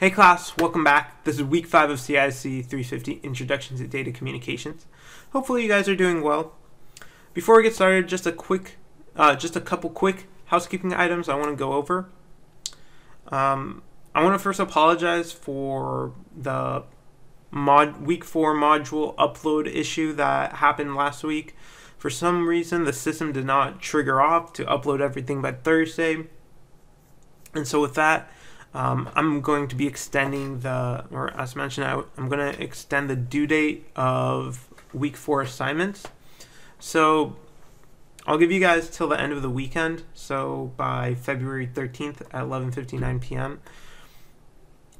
Hey class, welcome back. This is week 5 of CISC 350 Introduction to Data Communications. Hopefully you guys are doing well. Before we get started, just a couple quick housekeeping items I want to go over. I want to first apologize for the week 4 module upload issue that happened last week. For some reason, the system did not trigger off to upload everything by Thursday. And so with that, I'm going to be extending as mentioned, I'm going to extend the due date of week 4 assignments. So I'll give you guys till the end of the weekend. So by February 13th at 11:59 p.m.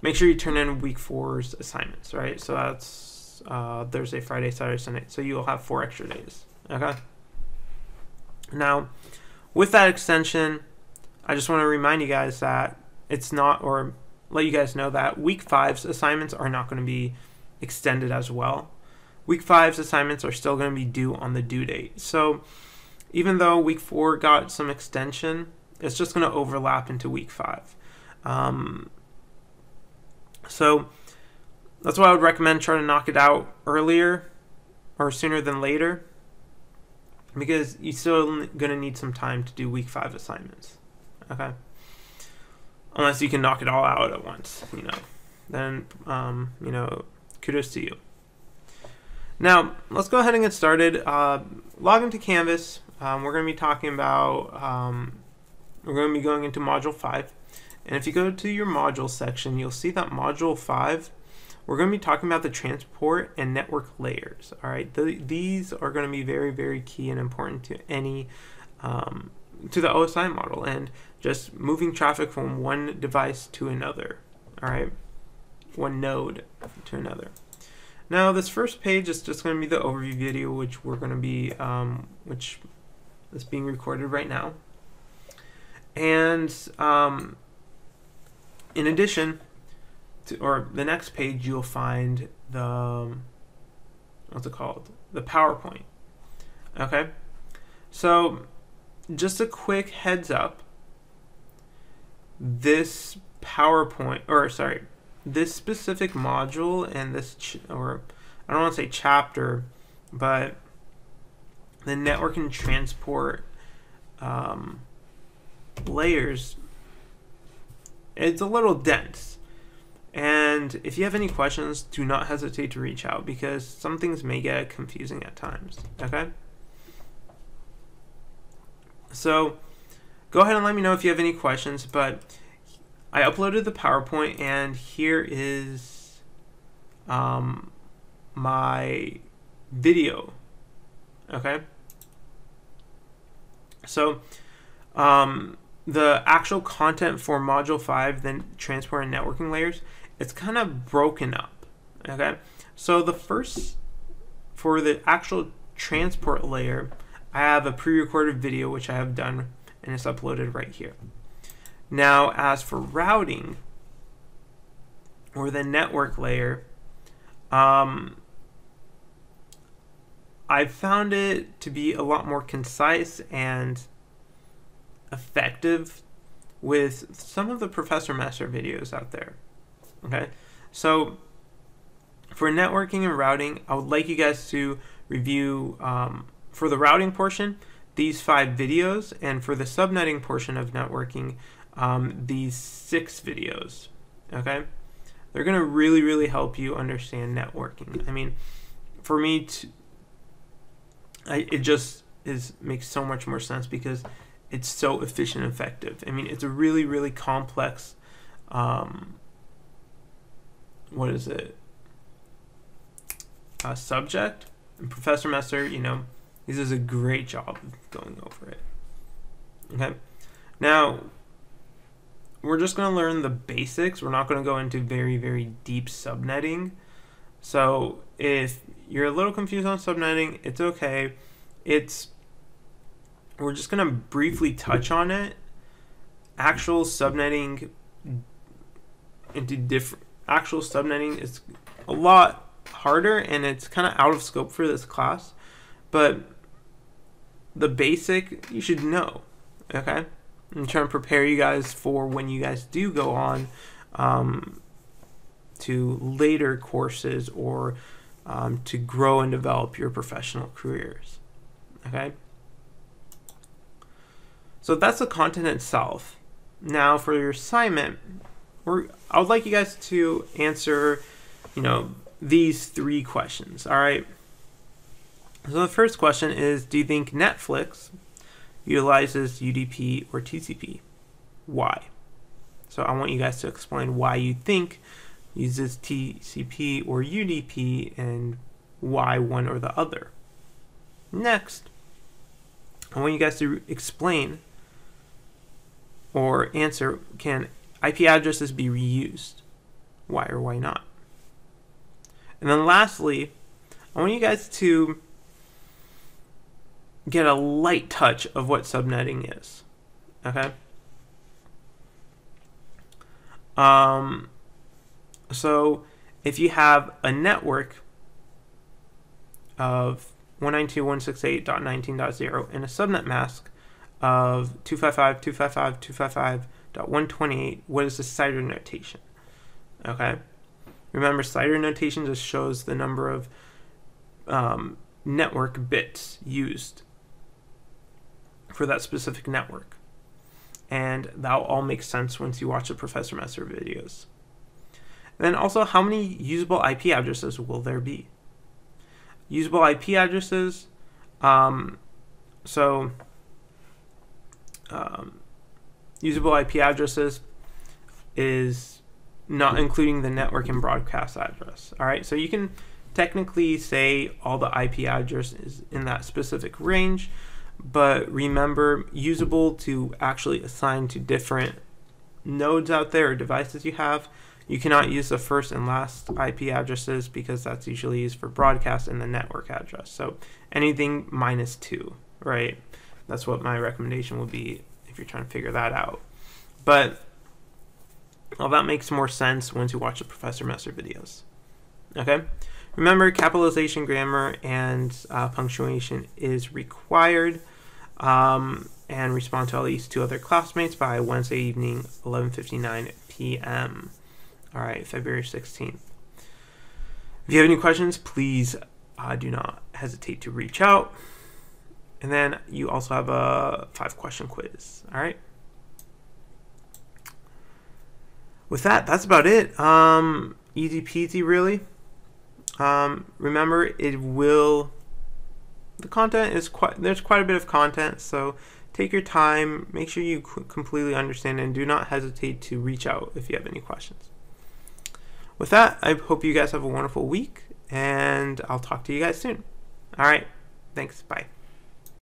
Make sure you turn in week 4's assignments, right? So that's Thursday, Friday, Saturday, Sunday. So you'll have 4 extra days, okay? Now, with that extension, I just want to remind you guys that it's not, or let you guys know that week 5's assignments are not going to be extended as well. Week 5's assignments are still going to be due on the due date. So even though week 4 got some extension, it's just going to overlap into week 5. So that's why I would recommend trying to knock it out earlier or sooner than later, because you're still going to need some time to do week 5 assignments, okay? Unless you can knock it all out at once, then, kudos to you. Now, let's go ahead and get started. Log into Canvas. We're going to be talking about, we're going to be going into Module 5. And if you go to your Module section, you'll see that Module 5, we're going to be talking about the transport and network layers, all right? These are going to be very, very key and important to any, to the OSI model, and just moving traffic from one device to another, all right? One node to another. Now, this first page is just going to be the overview video, which we're going to be, which is being recorded right now. And in addition to, or the next page, you'll find the, what's it called? The PowerPoint, okay? So just a quick heads up, this this specific module and this, or I don't want to say chapter, but the network and transport layers, it's a little dense. And if you have any questions, do not hesitate to reach out, because some things may get confusing at times, okay? So go ahead and let me know if you have any questions, but I uploaded the PowerPoint, and here is my video, okay? So the actual content for Module 5, then transport and networking layers, it's kind of broken up, okay? So for the actual transport layer, I have a pre-recorded video, which I have done, and it's uploaded right here. Now, as for routing, or the network layer, I found it to be a lot more concise and effective with some of the Professor Master videos out there, okay? So for networking and routing, I would like you guys to review, for the routing portion, these 5 videos, and for the subnetting portion of networking, these 6 videos, okay? They're going to really, really help you understand networking. I mean, for me, it just makes so much more sense because it's so efficient and effective. I mean, it's a really, really complex, subject. And Professor Messer, he does a great job of going over it. Okay, now we're just going to learn the basics. We're not going to go into very, very deep subnetting. So if you're a little confused on subnetting, it's okay. We're just going to briefly touch on it. Actual subnetting is a lot harder, and it's kind of out of scope for this class, but the basic you should know, okay? I'm trying to prepare you guys for when you guys do go on to later courses or to grow and develop your professional careers. Okay? So that's the content itself. Now for your assignment, I would like you guys to answer, these 3 questions, all right? So the first question is, do you think Netflix utilizes UDP or TCP? Why? So I want you guys to explain why you think uses TCP or UDP and why one or the other. Next, I want you guys to explain or answer, can IP addresses be reused? Why or why not? And then lastly, I want you guys to get a light touch of what subnetting is. Okay? So if you have a network of 192.168.19.0 and a subnet mask of 255.255.255.128, what is the CIDR notation? Okay? Remember, CIDR notation just shows the number of network bits used for that specific network. And that'll all make sense once you watch the Professor Messer videos. And then also, how many usable IP addresses will there be? Usable IP addresses, usable IP addresses is not including the network and broadcast address. All right, so you can technically say all the IP addresses in that specific range, but remember, usable to actually assign to different nodes out there or devices you have. You cannot use the first and last IP addresses because that's usually used for broadcast and the network address. So anything -2, right? That's what my recommendation would be if you're trying to figure that out. But all that makes more sense once you watch the Professor Messer videos. Okay? Remember, capitalization, grammar, and punctuation is required. And respond to at least 2 other classmates by Wednesday evening, 11:59 p.m. All right, February 16th. If you have any questions, please do not hesitate to reach out. And then you also have a 5-question quiz. All right. With that, that's about it. Easy peasy, really. Remember, the content is there's quite a bit of content, so take your time, make sure you completely understand, and do not hesitate to reach out if you have any questions. With that, I hope you guys have a wonderful week, and I'll talk to you guys soon. All right, thanks, bye.